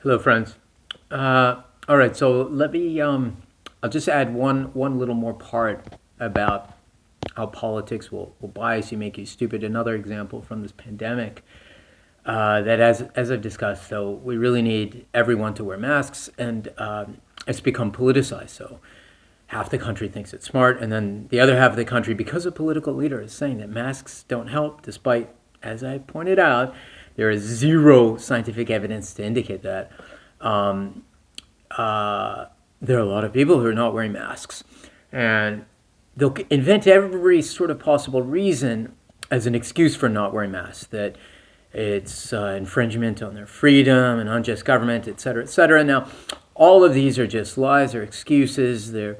Hello, friends. All right, so let me. I'll just add one little more part about how politics will bias you, make you stupid. Another example from this pandemic that, as I've discussed, so we really need everyone to wear masks, and it's become politicized. So half the country thinks it's smart, and then the other half of the country, because a political leader is saying that masks don't help, despite, as I pointed out, there is zero scientific evidence to indicate that. Um, there are a lot of people who are not wearing masks, and they'll invent every sort of possible reason as an excuse for not wearing masks. That it's infringement on their freedom, an unjust government, et cetera, et cetera. Now, all of these are just lies or excuses. They're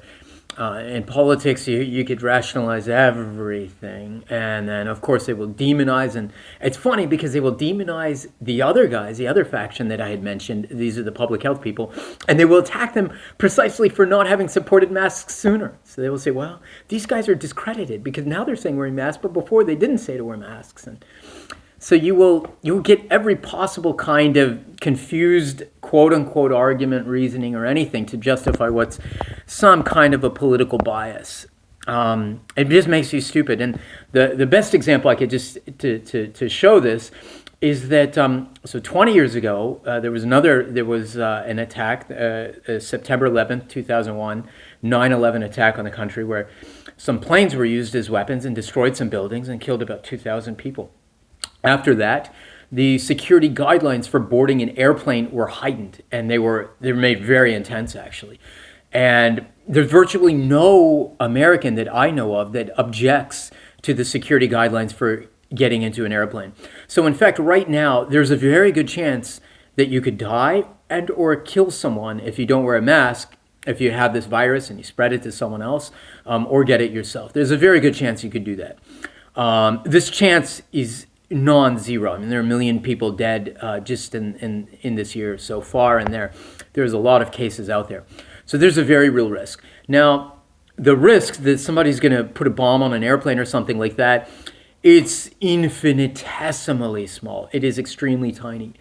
in politics, you could rationalize everything, and then of course they will demonize. And it's funny because they will demonize the other guys, the other faction that I had mentioned. These are the public health people, and they will attack them precisely for not having supported masks sooner. So they will say, "Well, these guys are discredited because now they're saying wearing masks, but before they didn't say to wear masks." And so you'll get every possible kind of confused quote unquote argument, reasoning, or anything to justify what's some kind of a political bias. It just makes you stupid. And the best example I could just to show this is that so 20 years ago there was an attack, September 11th, 2001, 9/11 attack on the country where some planes were used as weapons and destroyed some buildings and killed about 2,000 people. After that, the security guidelines for boarding an airplane were heightened, and they were made very intense, actually. And there's virtually no American that I know of that objects to the security guidelines for getting into an airplane. So in fact, right now, there's a very good chance that you could die and or kill someone if you don't wear a mask, if you have this virus and you spread it to someone else, or get it yourself. There's a very good chance you could do that. This chance is non-zero. I mean, there are a million people dead just in this year so far, and there's a lot of cases out there. So there's a very real risk. Now, the risk that somebody's going to put a bomb on an airplane or something like that, it's infinitesimally small. It is extremely tiny.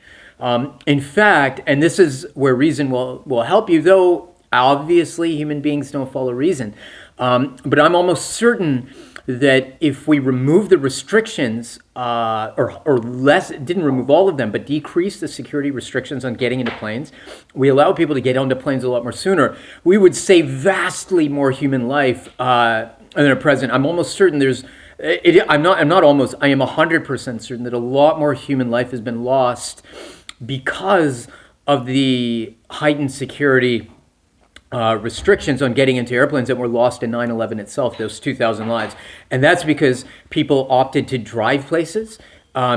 In fact, and this is where reason will help you, though obviously human beings don't follow reason. But I'm almost certain that if we remove the restrictions, or less, didn't remove all of them, but decrease the security restrictions on getting into planes, we allow people to get onto planes a lot more sooner, we would save vastly more human life than at present. I'm almost certain I'm not almost, I am 100% certain that a lot more human life has been lost because of the heightened security restrictions on getting into airplanes that were lost in 9/11 itself, those 2,000 lives. And that's because people opted to drive places,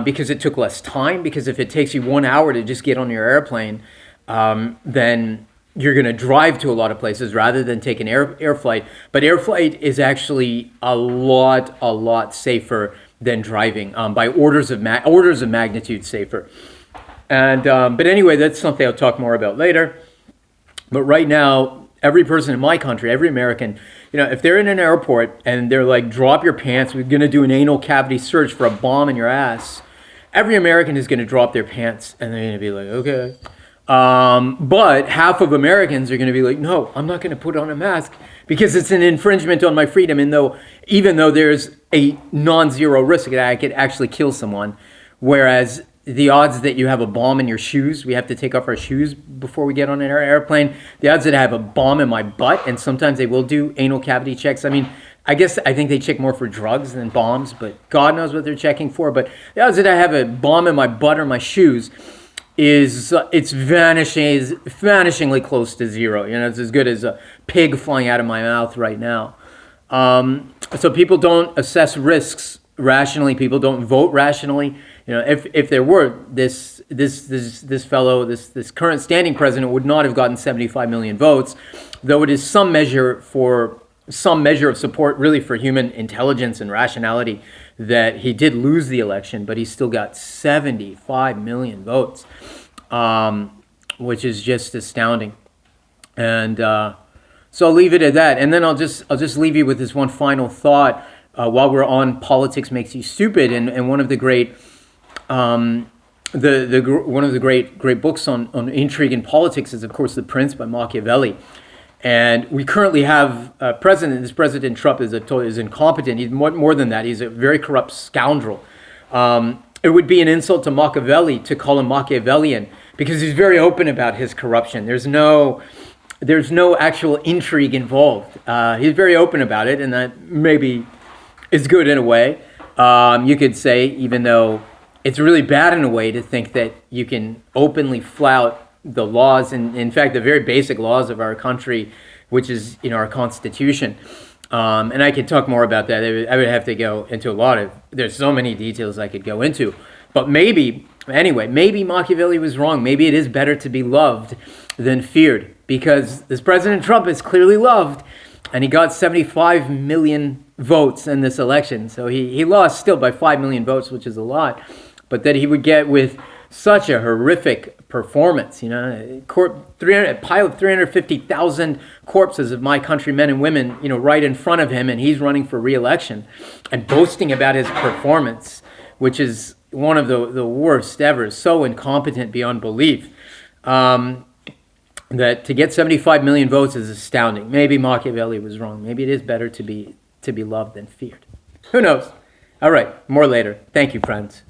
because it took less time, because if it takes you 1 hour to just get on your airplane, then you're going to drive to a lot of places rather than take an air flight. But air flight is actually a lot safer than driving, by orders of magnitude safer. And but anyway, that's something I'll talk more about later. But right now, every person in my country, every American, if they're in an airport and they're like, drop your pants, we're going to do an anal cavity search for a bomb in your ass, every American is going to drop their pants and they're going to be like, okay. But half of Americans are going to be like, no, I'm not going to put on a mask because it's an infringement on my freedom. And even though there's a non-zero risk that I could actually kill someone, whereas the odds that you have a bomb in your shoes, we have to take off our shoes before we get on an airplane. The odds that I have a bomb in my butt, and sometimes they will do anal cavity checks. I mean, I think they check more for drugs than bombs, but God knows what they're checking for. But the odds that I have a bomb in my butt or my shoes it's vanishingly close to zero. It's as good as a pig flying out of my mouth right now. So people don't assess risks rationally. People don't vote rationally. If there were this fellow, this current standing president would not have gotten 75 million votes, though it is some measure of support really for human intelligence and rationality that he did lose the election, but he still got 75 million votes, which is just astounding. And so I'll leave it at that, and then I'll just leave you with this one final thought while we're on politics makes you stupid, and one of the great one of the great books on intrigue in politics is, of course, The Prince by Machiavelli. And we currently have a president. This President Trump is incompetent. He's more than that. He's a very corrupt scoundrel. It would be an insult to Machiavelli to call him Machiavellian because he's very open about his corruption. There's no actual intrigue involved. He's very open about it, and that maybe is good in a way. You could say, even though it's really bad in a way to think that you can openly flout the laws, and in fact, the very basic laws of our country, which is our Constitution. And I could talk more about that. I would have to go into a lot of. There's so many details I could go into, but maybe Machiavelli was wrong. Maybe it is better to be loved than feared, because this President Trump is clearly loved, and he got 75 million votes in this election. So he lost still by 5 million votes, which is a lot, but that he would get with such a horrific performance, a pile of 350,000 corpses of my countrymen and women, right in front of him, and he's running for re-election and boasting about his performance, which is one of the worst ever, so incompetent beyond belief. That to get 75 million votes is astounding. Maybe Machiavelli was wrong. Maybe it is better to be loved than feared. Who knows? All right, more later. Thank you, friends.